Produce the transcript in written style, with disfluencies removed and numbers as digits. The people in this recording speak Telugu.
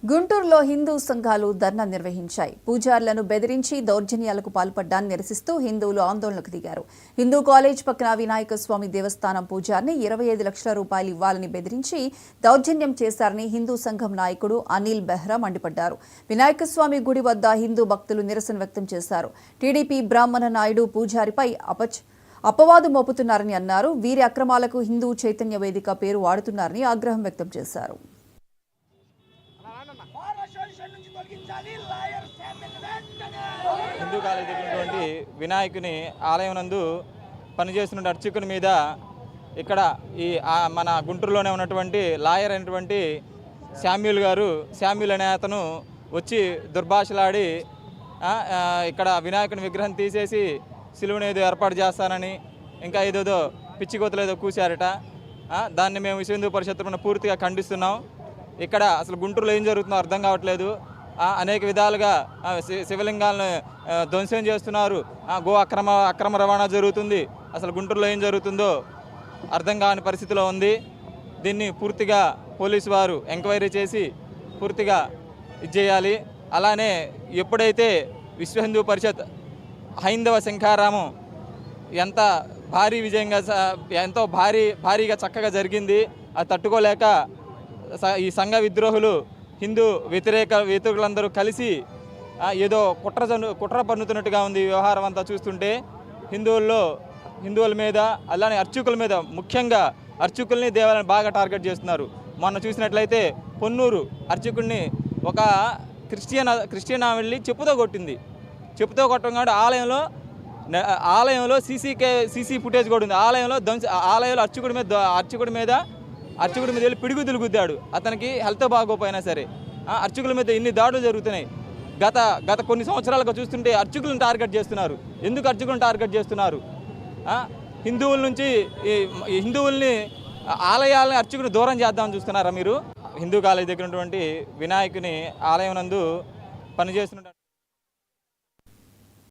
గుంటూరులో హిందూ సంఘాలు ధర్నా నిర్వహించాయి. పూజారులను బెదిరించి దౌర్జన్యాలకు పాల్పడ్డాన్ని నిరసిస్తూ హిందువులు ఆందోళనకు దిగారు. హిందూ కాలేజ్ పక్కన వినాయక స్వామి దేవస్థానం పూజారిని 25 లక్షల రూపాయలు ఇవ్వాలని బెదిరించి దౌర్జన్యం చేశారని హిందూ సంఘం నాయకుడు అనిల్ బెహ్రా మండిపడ్డారు. వినాయక స్వామి గుడి వద్ద హిందూ భక్తులు నిరసన వ్యక్తం చేశారు. టీడీపీ బ్రాహ్మణ నాయుడు పూజారిపై అపవాదు మోపుతున్నారని అన్నారు. వీరి అక్రమాలకు హిందూ చైతన్య వేదిక పేరు వాడుతున్నారని ఆగ్రహం వ్యక్తం చేశారు. హిందూ కాలేజ్ దగ్గర వినాయకుని ఆలయం నందు పనిచేస్తున్న అర్చకుని మీద ఇక్కడ ఈ మన గుంటూరులోనే ఉన్నటువంటి లాయర్ అయినటువంటి శామ్యూల్ అనే అతను వచ్చి దుర్భాషలాడి ఇక్కడ వినాయకుని విగ్రహం తీసేసి సిలువను ఏదో ఏర్పాటు చేస్తానని ఇంకా ఏదేదో పిచ్చికోతలు ఏదో కూశారట. దాన్ని మేము విశ్వ హిందూ పరిషత్ తరపున పూర్తిగా ఖండిస్తున్నాం. ఇక్కడ అసలు గుంటూరులో ఏం జరుగుతుందో అర్థం కావట్లేదు. అనేక విధాలుగా శివలింగాలను ధ్వంసం చేస్తున్నారు. గో అక్రమ రవాణా జరుగుతుంది. అసలు గుంటూరులో ఏం జరుగుతుందో అర్థం కాని పరిస్థితిలో ఉంది. దీన్ని పూర్తిగా పోలీసు వారు ఎంక్వైరీ చేసి పూర్తిగా ఇచ్చేయాలి. అలానే ఎప్పుడైతే విశ్వ హిందూ పరిషత్ హైందవ శంఖారామం ఎంత భారీ విజయంగా ఎంతో భారీగా చక్కగా జరిగింది. అది తట్టుకోలేక ఈ సంఘ విద్రోహులు హిందూ వ్యతిరేకులందరూ కలిసి ఏదో కుట్ర పన్నుతున్నట్టుగా ఉంది వ్యవహారం అంతా చూస్తుంటే. హిందువుల మీద అలానే అర్చకుల మీద, ముఖ్యంగా అర్చకుల్ని దేవాలయాన్ని బాగా టార్గెట్ చేస్తున్నారు. మొన్న చూసినట్లయితే పొన్నూరు అర్చకుడిని ఒక క్రిస్టియన్ వెళ్ళి చెప్పుతో కొట్టింది. చెప్పుతో కొట్టడం కాబట్టి ఆలయంలో సీసీ ఫుటేజ్ కూడా ఉంది. ఆలయంలో అర్చకుడి మీద వెళ్ళి పిడుగుదులు గుద్దాడు. అతనికి హెల్త్ బాగోపోయినా సరే అర్చకుల మీద ఇన్ని దాడులు జరుగుతున్నాయి. గత కొన్ని సంవత్సరాలుగా చూస్తుంటే అర్చకులను టార్గెట్ చేస్తున్నారు. ఎందుకు అర్చకులను టార్గెట్ చేస్తున్నారు? హిందువుల నుంచి హిందువుల్ని ఆలయాలని అర్చకుని దూరం చేద్దామని చూస్తున్నారా మీరు? హిందూ కాలేజ్ దగ్గర ఉన్నటువంటి వినాయకుని ఆలయం నందు పనిచేస్తున్న